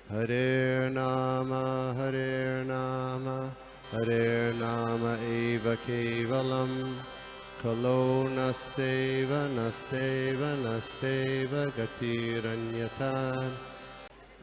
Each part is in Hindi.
Hare Nama, Hare Nama Eva Kevalam, Kalo Nasteva, Nasteva, Nasteva Gatiranyata.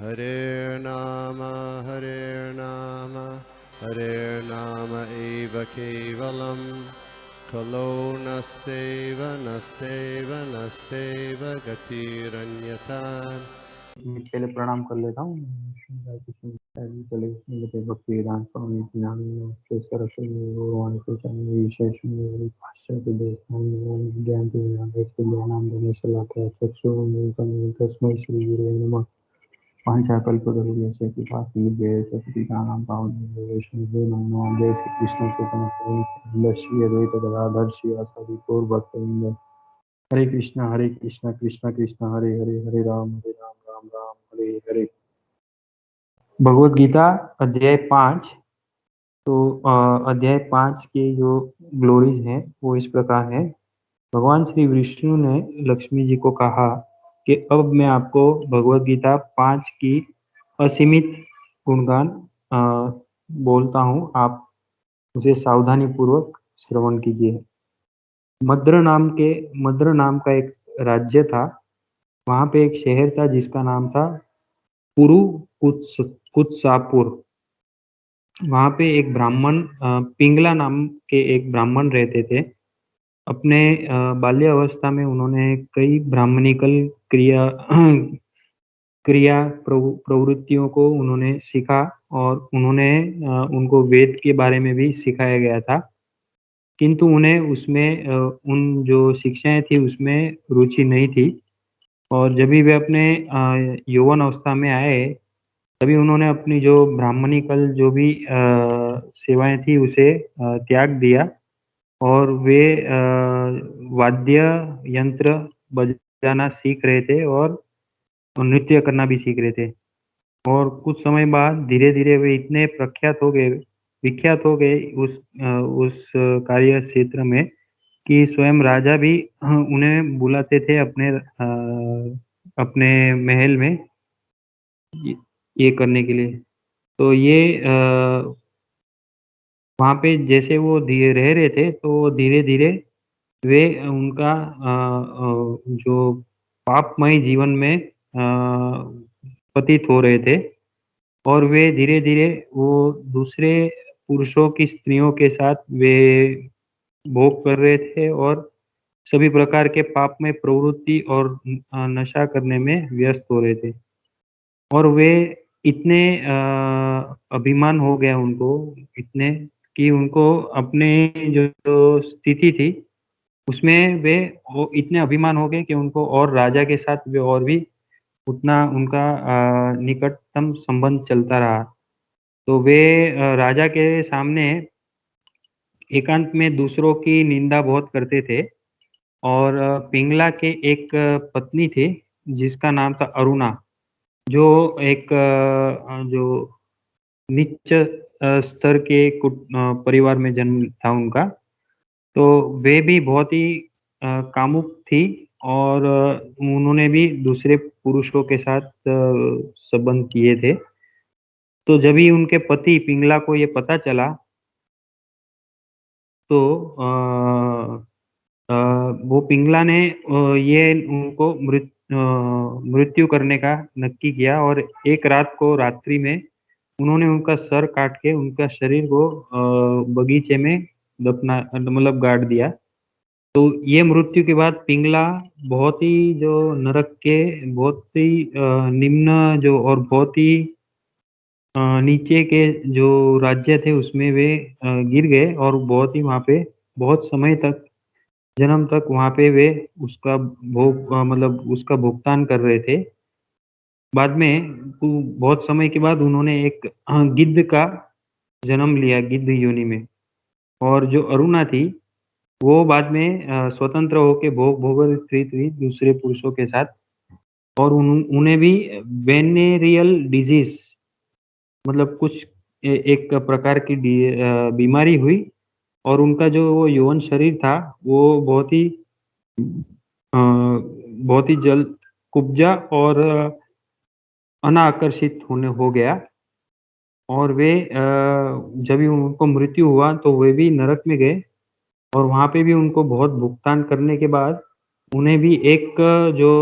Hare Nama, Hare Nama, Hare Nama Eva Kevalam, Kalo Nasteva, Nasteva, Nasteva Gatiranyata. पहले प्रणाम कर लेता हूँ। पहले भक्ति वेदांत स्वामी विशेष ज्ञान तस्मै श्री गुरुवे नमः। पांचाकल्पतरुभ्यश्च कृपासिन्धुभ्यश्च पतितानां पावनेभ्यो नमो नमः। जय श्री कृष्ण चैतन्य श्री अद्वैत गदाधर श्रीवासादि गौर भक्तवृंद। हरे कृष्ण कृष्ण कृष्ण हरे हरे, हरे राम राम राम हरे हरे। भगवत गीता अध्याय 5। तो अध्याय 5 के जो ग्लोरीज हैं वो इस प्रकार है। भगवान श्री विष्णु ने लक्ष्मी जी को कहा कि अब मैं आपको भगवत गीता 5 की असीमित गुणगान बोलता हूँ, आप उसे सावधानी पूर्वक श्रवण कीजिए। मद्र नाम का एक राज्य था। वहां पे एक शहर था जिसका नाम था पुरु कुत्सापुर। वहां पे एक ब्राह्मण पिंगला नाम के एक ब्राह्मण रहते थे। अपने बाल्यावस्था में उन्होंने कई ब्राह्मणिकल प्रवृत्तियों को उन्होंने सीखा और उन्होंने उनको वेद के बारे में भी सिखाया गया था, किंतु उन्हें उसमें उन जो शिक्षाएं थी उसमें रुचि नहीं थी। और जब भी वे अपने यौवन अवस्था में आए तभी उन्होंने अपनी जो ब्राह्मणिकल जो भी सेवाएं थी उसे त्याग दिया और वे वाद्य यंत्र बजाना सीख रहे थे और नृत्य करना भी सीख रहे थे। और कुछ समय बाद धीरे धीरे वे इतने विख्यात हो गए उस कार्य क्षेत्र में कि स्वयं राजा भी उन्हें बुलाते थे अपने महल में ये करने के लिए। तो ये वहाँ पे जैसे वो रह रहे थे तो धीरे धीरे वे उनका जो पापमय जीवन में पतित हो रहे थे और वे धीरे धीरे वो दूसरे पुरुषों की स्त्रियों के साथ वे भोग कर रहे थे और सभी प्रकार के पापमय प्रवृत्ति और नशा करने में व्यस्त हो रहे थे। और वे इतने अभिमान हो गया उनको, इतने कि उनको अपने जो स्थिति थी उसमें वे वो इतने अभिमान हो गए कि उनको और राजा के साथ वे और भी उतना उनका निकटतम संबंध चलता रहा। तो वे राजा के सामने एकांत में दूसरों की निंदा बहुत करते थे। और पिंगला के एक पत्नी थी जिसका नाम था अरुणा, जो एक जो नीच स्तर के परिवार में जन्म था उनका। तो वे भी बहुत ही कामुक थी और उन्होंने भी दूसरे पुरुषों के साथ संबंध किए थे। तो जब ही उनके पति पिंगला को ये पता चला तो वो पिंगला ने ये उनको मृत्यु करने का नक्की किया और एक रात को रात्रि में उन्होंने उनका सर काट के उनका शरीर को बगीचे में दफना मतलब गाड़ दिया। तो ये मृत्यु के बाद पिंगला बहुत ही जो नरक के बहुत ही निम्न जो और बहुत ही नीचे के जो राज्य थे उसमें वे गिर गए और बहुत ही वहाँ पे बहुत समय तक जन्म तक वहाँ पे वे उसका मतलब उसका भुगतान कर रहे थे। बाद में बहुत समय के बाद उन्होंने एक गिद्ध का जन्म लिया, गिद्ध योनि में। और जो अरुणा थी वो बाद में स्वतंत्र होके भोग रही थी दूसरे पुरुषों के साथ। और उन्हें भी वेनेरियल डिजीज मतलब कुछ एक प्रकार की बीमारी हुई और उनका जो वो यौवन शरीर था वो बहुत ही जल्द कुब्जा और अनाकर्षित होने हो गया और वे जब भी उनको मृत्यु हुआ तो वे भी नरक में गए और वहाँ पे भी उनको बहुत भुगतान करने के बाद उन्हें भी एक जो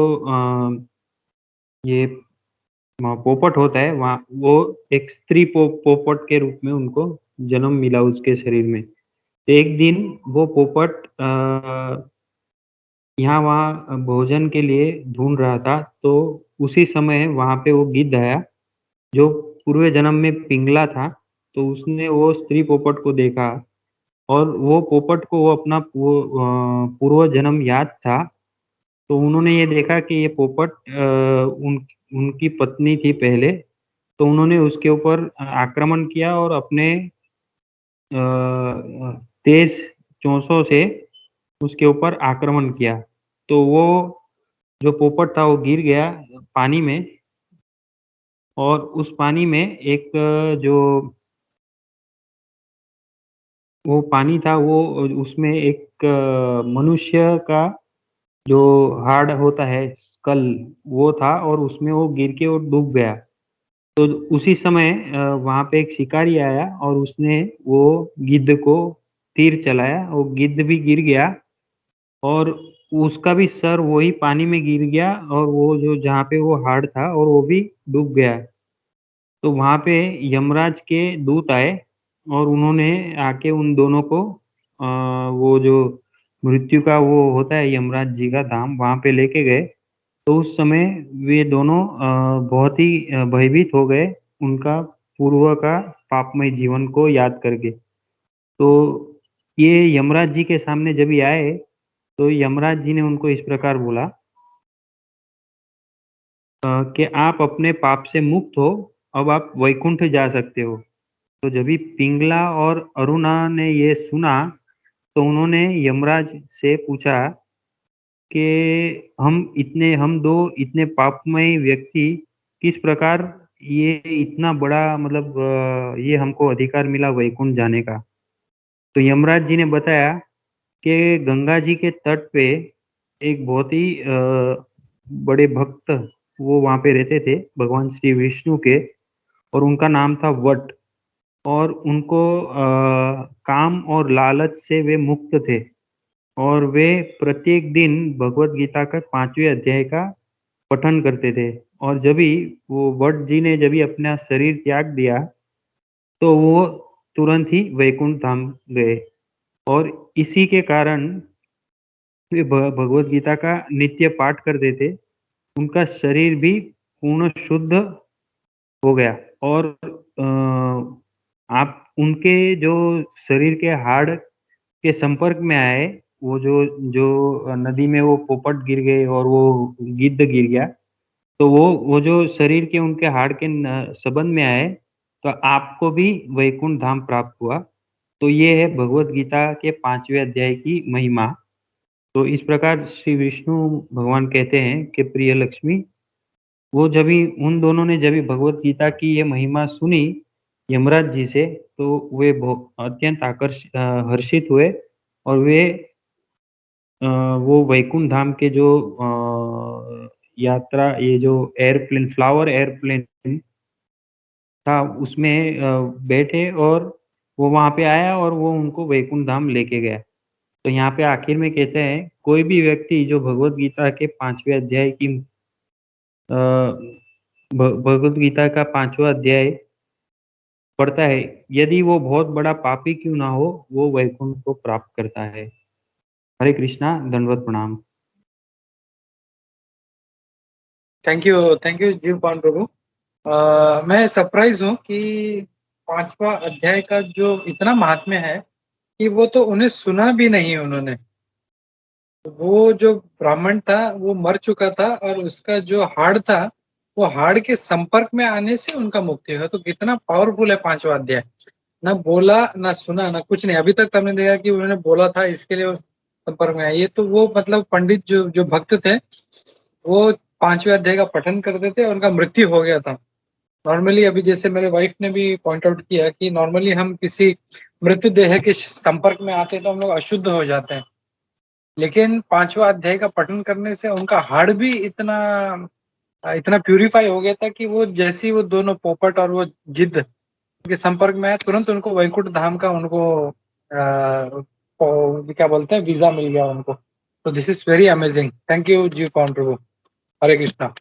ये पोपट होता है वहाँ वो एक स्त्री पोपट के रूप में उनको जन्म मिला उसके शरीर में। तो एक दिन वो पोपट यहाँ वहाँ भोजन के लिए ढूँढ रहा था, तो उसी समय वहाँ पे वो गिद्ध आया, जो पूर्व जन्म में पिंगला था, तो उसने वो स्त्री पोपट को देखा और वो पोपट को वो अपना पूर्व जन्म याद था, तो उन्होंने ये देखा कि ये पोपट उनकी पत्नी थी पहले, तो उन्होंने उसके ऊपर आक्रमण किया और अपने तेज़ चोंचों से उसके ऊपर आक्रमण किया। तो वो जो पोपट था वो गिर गया पानी में और उस पानी में एक जो वो पानी था वो उसमें एक मनुष्य का जो हाड़ होता है स्कल वो था और उसमें वो गिर के वो डूब गया। तो उसी समय वहाँ पे एक शिकारी आया और उसने वो गिद्ध को तीर चलाया, वो गिद्ध भी गिर गया और उसका भी सर वही पानी में गिर गया और वो जो जहाँ पे वो हाड़ था और वो भी डूब गया। तो वहाँ पे यमराज के दूत आए और उन्होंने आके उन दोनों को वो जो मृत्यु का वो होता है यमराज जी का धाम वहाँ पे लेके गए। तो उस समय वे दोनों बहुत ही भयभीत हो गए उनका पूर्व का पापमय जीवन को याद करके। तो ये यमराज जी के सामने जब ये आए, तो यमराज जी ने उनको इस प्रकार बोला कि आप अपने पाप से मुक्त हो, अब आप वैकुंठ जा सकते हो। तो जब भी पिंगला और अरुणा ने ये सुना, तो उन्होंने यमराज से पूछा कि हम 2 इतने पापमय व्यक्ति किस प्रकार ये इतना बड़ा मतलब ये हमको अधिकार मिला वैकुंठ जाने का। तो यमराज जी ने बताया कि गंगा जी के तट पे एक बहुत ही बड़े भक्त वो वहाँ पे रहते थे, भगवान श्री विष्णु के और उनका नाम था वट और उनको काम और लालच से वे मुक्त थे और वे प्रत्येक दिन भगवत गीता का 5वें अध्याय का पठन करते थे और जब भी वो वट जी ने जब भी अपना शरीर त्याग दिया, तो वो तुरंत ही वैकुंठ धाम गए और इसी के कारण वे भगवत गीता का नित्य पाठ करते थे। उनका शरीर भी पूर्ण शुद्ध हो गया और आप उनके जो शरीर के हाड़ के संपर्क में आए, वो जो जो नदी में वो पोपट गिर गए और वो गिद्ध गिर गया, तो वो जो शरीर के उनके हाड़ के संबंध में आए, तो आपको भी वैकुंठ धाम प्राप्त हुआ। तो ये है भगवत गीता के 5वें अध्याय की महिमा। तो इस प्रकार श्री विष्णु भगवान कहते हैं कि प्रिय लक्ष्मी, वो जब भी उन दोनों ने जब भी भगवत गीता की ये महिमा सुनी यमराज जी से, तो वे अत्यंत हर्षित हुए और वे वो वैकुंठ धाम के जो यात्रा ये जो एयरप्लेन फ्लावर एयरप्लेन था उसमें बैठे और वो वहाँ पे आया और वो उनको वैकुंठ धाम लेके गया। तो यहाँ पे आखिर में कहते हैं कोई भी व्यक्ति जो भगवत गीता के 5वें अध्याय की भगवत गीता का 5वां अध्याय पढ़ता है, यदि वो बहुत बड़ा पापी क्यों ना हो, वो वैकुंठ को प्राप्त करता है। हरे कृष्णा, दंडवत प्रणाम। थैंक यू जीव पान प्रभु। मैं सरप्राइज हूँ कि 5वां अध्याय का जो इतना महात्म्य है कि वो तो उन्हें सुना भी नहीं उन्होंने। वो जो ब्राह्मण था वो मर चुका था और उसका जो हाड़ था वो हाड़ के संपर्क में आने से उनका मुक्ति हुआ। तो कितना पावरफुल है 5वां अध्याय। ना बोला ना सुना ना कुछ नहीं। अभी तक हमने देखा कि उन्होंने बोला था इसके लिए संपर्क में आए। ये तो वो मतलब पंडित जो भक्त थे वो 5वें अध्याय का पठन करते थे और उनका मृत्यु हो गया था। नॉर्मली अभी जैसे मेरे वाइफ ने भी पॉइंट आउट किया कि नॉर्मली हम किसी मृत्यु देह के संपर्क में आते हैं तो हम लोग अशुद्ध हो जाते हैं, लेकिन 5वां अध्याय का पठन करने से उनका हाड़ भी इतना इतना प्यूरिफाई हो गया था कि वो जैसे ही वो दोनों पोपट और वो गिद्ध के संपर्क में आया, तुरंत उनको वैकुंठ धाम का उनको क्या बोलते हैं वीजा मिल गया उनको। तो this is very amazing. Thank you जीव पावन प्रभु। हरे कृष्णा।